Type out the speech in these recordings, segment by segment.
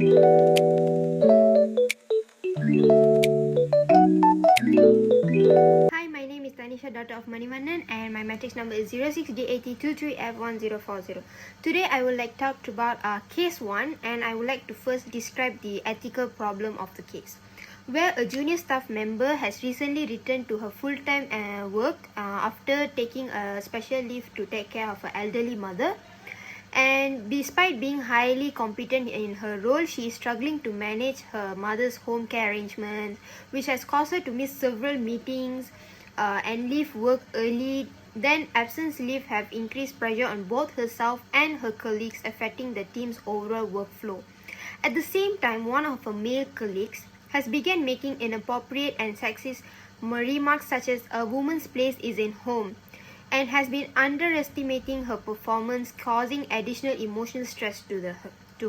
Hi, my name is Tanisha, daughter of Manivannan, and my matrix number is 06D8023F1040. Today, I would like to talk about case 1, and I would like to first describe the ethical problem of the case, where a junior staff member has recently returned to her full-time work after taking a special leave to take care of her elderly mother. And despite being highly competent in her role, she is struggling to manage her mother's home care arrangements, which has caused her to miss several meetings and leave work early. Then absence leave have increased pressure on both herself and her colleagues, affecting the team's overall workflow. At the same time, one of her male colleagues has begun making inappropriate and sexist remarks such as a woman's place is in home, and has been underestimating her performance, causing additional emotional stress to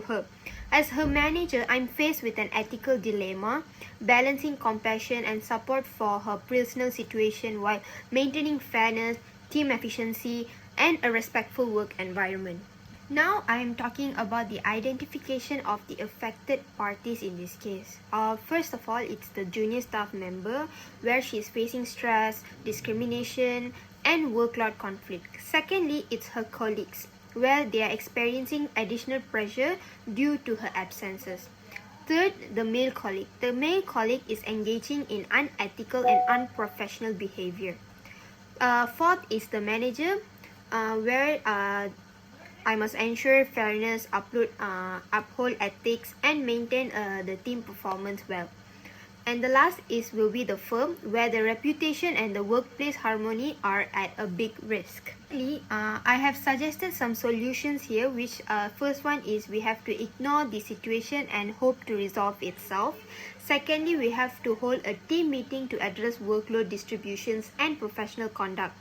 her. As her manager, I'm faced with an ethical dilemma, balancing compassion and support for her personal situation while maintaining fairness, team efficiency, and a respectful work environment. Now I am talking about the identification of the affected parties in this case. First of all, it's the junior staff member, where she is facing stress, discrimination, and workload conflict. Secondly, it's her colleagues, where they are experiencing additional pressure due to her absences. Third, the male colleague. The male colleague is engaging in unethical and unprofessional behavior. Fourth is the manager, where I must ensure fairness, uphold ethics, and maintain the team performance well. And the last will be the firm, where the reputation and the workplace harmony are at a big risk. I have suggested some solutions here, which first one is we have to ignore the situation and hope to resolve itself. Secondly, we have to hold a team meeting to address workload distributions and professional conduct.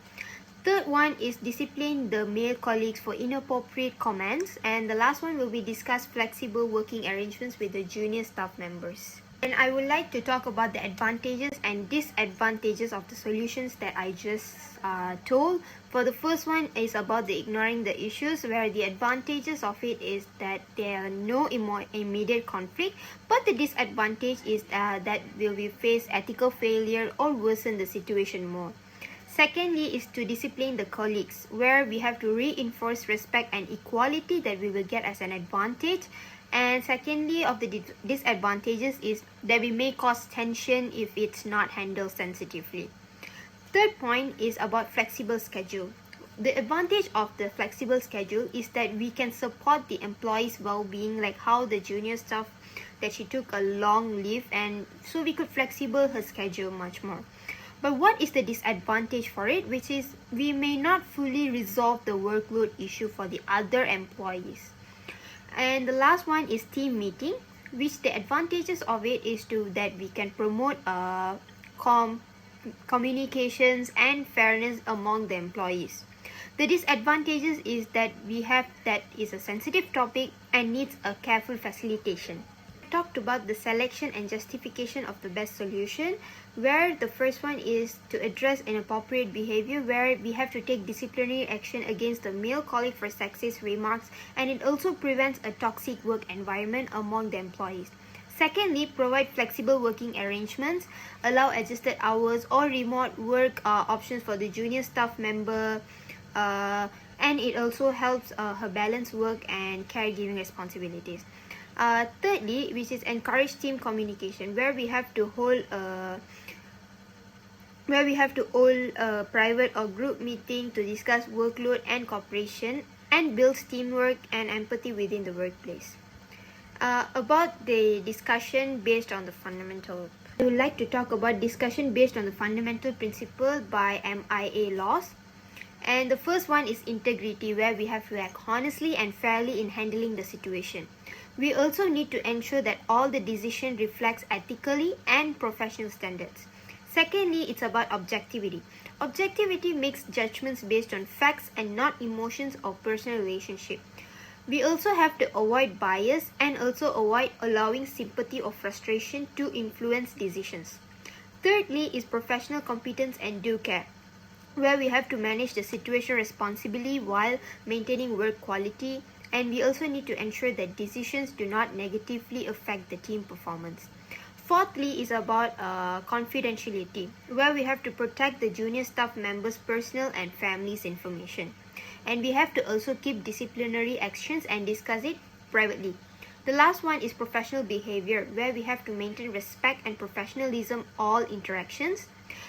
Third one is discipline the male colleagues for inappropriate comments, and the last one will be discuss flexible working arrangements with the junior staff members. And I would like to talk about the advantages and disadvantages of the solutions that I just told. For the first one is about the ignoring the issues, where the advantages of it is that there are no immediate conflict, but the disadvantage is that will we face ethical failure or worsen the situation more. Secondly is to discipline the colleagues, where we have to reinforce respect and equality that we will get as an advantage. And secondly, of the disadvantages is that we may cause tension if it's not handled sensitively. Third point is about flexible schedule. The advantage of the flexible schedule is that we can support the employee's well-being, like how the junior staff that she took a long leave, and so we could flexible her schedule much more. But what is the disadvantage for it, which is we may not fully resolve the workload issue for the other employees. And the last one is team meeting, which the advantages of it is that we can promote communications and fairness among the employees. The disadvantages is that that is a sensitive topic and needs a careful facilitation. Talked about the selection and justification of the best solution, where the first one is to address inappropriate behavior, where we have to take disciplinary action against the male colleague for sexist remarks, and it also prevents a toxic work environment among the employees. Secondly, provide flexible working arrangements, allow adjusted hours or remote work options for the junior staff member, and it also helps her balance work and caregiving responsibilities. Thirdly, which is encourage team communication, where we have to hold a private or group meeting to discuss workload and cooperation, and builds teamwork and empathy within the workplace. About the discussion based on the fundamental, I would like to talk about discussion based on the fundamental principle by MIA laws. And the first one is integrity, where we have to act honestly and fairly in handling the situation. We also need to ensure that all the decision reflects ethically and professional standards. Secondly, it's about objectivity. Objectivity makes judgments based on facts and not emotions or personal relationship. We also have to avoid bias and also avoid allowing sympathy or frustration to influence decisions. Thirdly is professional competence and due care, where we have to manage the situation responsibly while maintaining work quality, And we also need to ensure that decisions do not negatively affect the team performance. Fourthly is about confidentiality, where we have to protect the junior staff members' personal and family's information. And we have to also keep disciplinary actions and discuss it privately. The last one is professional behavior, where we have to maintain respect and professionalism all interactions.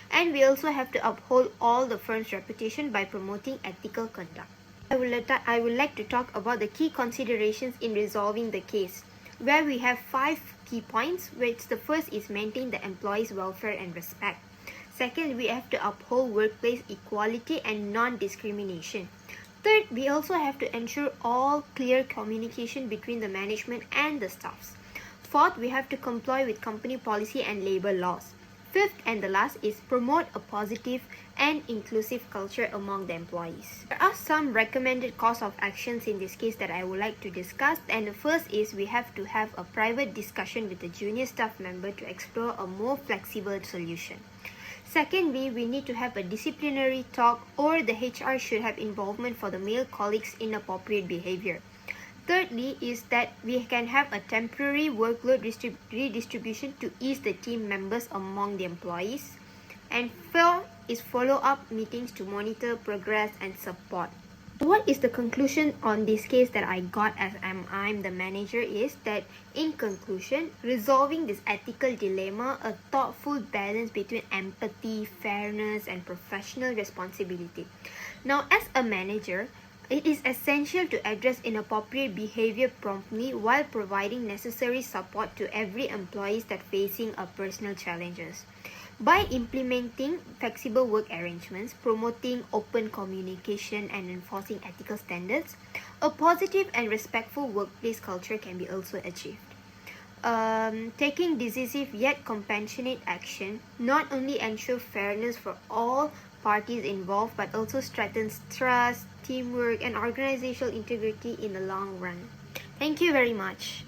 And we also have to uphold all the firm's reputation by promoting ethical conduct. I would like to talk about the key considerations in resolving the case, where we have 5 key points, which the first is maintain the employees' welfare and respect. Second, we have to uphold workplace equality and non-discrimination. Third, we also have to ensure all clear communication between the management and the staffs. Fourth, we have to comply with company policy and labor laws. Fifth and the last is promote a positive and inclusive culture among the employees. There are some recommended course of actions in this case that I would like to discuss, and the first is we have to have a private discussion with the junior staff member to explore a more flexible solution. Secondly, we need to have a disciplinary talk, or the HR should have involvement for the male colleagues' inappropriate behavior. Thirdly is that we can have a temporary workload redistribution to ease the team members among the employees. And fourth is follow-up meetings to monitor progress and support. What is the conclusion on this case that I got as I'm the manager is that in conclusion, resolving this ethical dilemma, a thoughtful balance between empathy, fairness and professional responsibility. Now as a manager, it is essential to address inappropriate behavior promptly while providing necessary support to every employee that facing a personal challenges. By implementing flexible work arrangements, promoting open communication and enforcing ethical standards, a positive and respectful workplace culture can be also achieved. Taking decisive yet compassionate action not only ensures fairness for all parties involved but also strengthens trust, teamwork and organizational integrity in the long run. Thank you very much.